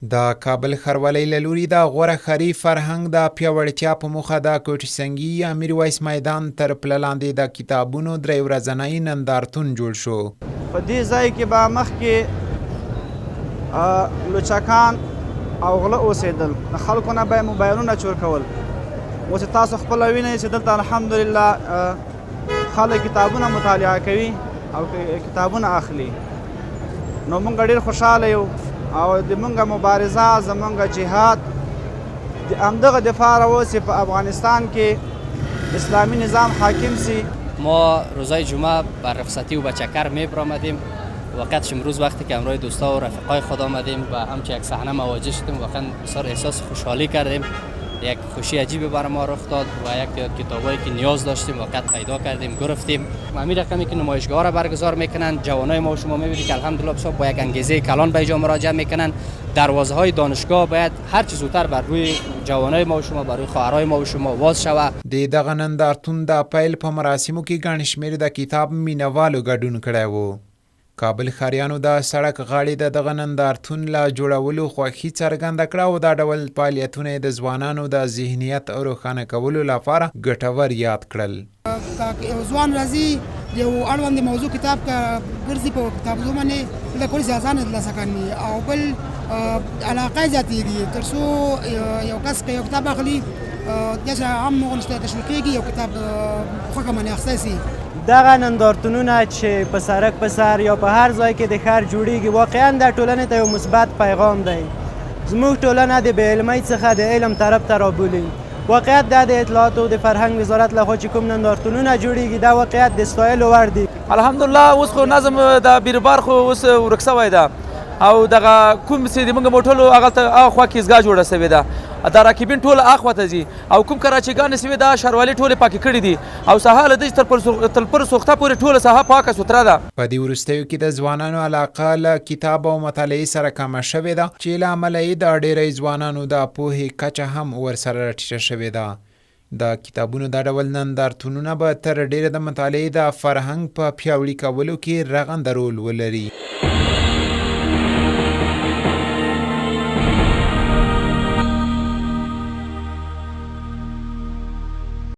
د کابل ښاروالۍ له لوري د غوره ښاري فرهنګ د پیاوړتیا په موخه د کوټ سنګي یا میرویس میدان تر پله لاندې د کتابونو درې ورځنی نندارتون جوړ شو. په دې ځای کې به مخکې لوچکان او غله اوسېدل، د خلکو نه به یې موبایلونه چور کول. اوس تاسو خپله وینئ چې دلته الحمدلله خلک کتابونه مطالعه کوي او کتابونه اخلي. نو موږ ډېر خوشحاله یو او د مونږ مبارزه زمونږ جهاد د همدغه دفاع اوس په افغانستان کې اسلامی نظام حاکم سی. ما روزای جمعه بر رخصتی و به چکر می‌آمدیم. وقتش امروز وقتی که همراه دوستا و رفقای خود آمدیم و همچه یک صحنه مواجه شدیم، واقعا بسیار احساس خوشحالی کردیم. یک خوشی عجیبی بر ما رخ داد و یک کتابایی که نیاز داشتیم وقت پیدا کردیم گرفتیم. همین رقمی که نمایشگاه را برگزار میکنن، جوانای ما و شما میبینید که الحمدلله بسیار با یک انگیزه کلان به اینجا مراجعه میکنن. دروازه های دانشگاه باید هر چه زودتر بر روی جوانای ما و شما، بر روی خواهرای ما و شما واز شود. د دغه نندارتون د پیل په مراسمو کې ګڼ شمېر د کتاب مینوالو ګډون کړی و. کابل ښاریانو د سړک غاړې د دغه نندارتون له جوړولو خوښي څرګنده کړه او دا ډول فعالیتونه یې د ځوانانو د ذهنیت روښانه کولو لپاره ګټور یاد کړل. ځوان راځي یو اړوند موضوع کتاب ګرځي په کتابونو باندې د کورس ځان ترلاسه کوي او بل علاقه زیاتېږي تر څو یو کس که یو کتاب اخلي داسې عام غونډې تشویق کېږي یو کتاب خوښه باندې اخیستی سي. دغه نندارتونونه چې په سړک په سر یا په هر ځای کې د ښار جوړیږي واقعا د ټولنې ته یو مثبت پیغام دی. زموږ ټولنه د بې علمۍ څخه د علم طرف ته رابولي. واقعیت دا د اطلاعات او د فرهنګ وزارت لخوا چې کوم نندارتونونه جوړیږي دا واقعیت د ستایلو وړ دي. الحمدلله اوس خو نظم د بیربار خو اوس ورک سوی ده او دغه کوم چې د موږ موټرو هغلته اخوا کیسګاه جوړه سوې ده، دا راکبین ټول اخوا ته ځي او کوم کراچیګانې سوې ده ښاروالۍ ټولې پاکې کړي دي او ساحه له دې تر پر سوخته پورې ټوله ساحه پاکه سوتره ده. په دې وروستیو کې د ځوانانو علاقه له کتاب او مطالعې سره کمه شوې ده چې له امله یې د ډېری ځوانانو د پوهې کچه هم ورسره ټیټه شوې ده. د کتابونو دا ډول نندارتونونه به تر ډېره د مطالعې د فرهنګ په پیاوړي کولو کې رغنده رول ولري.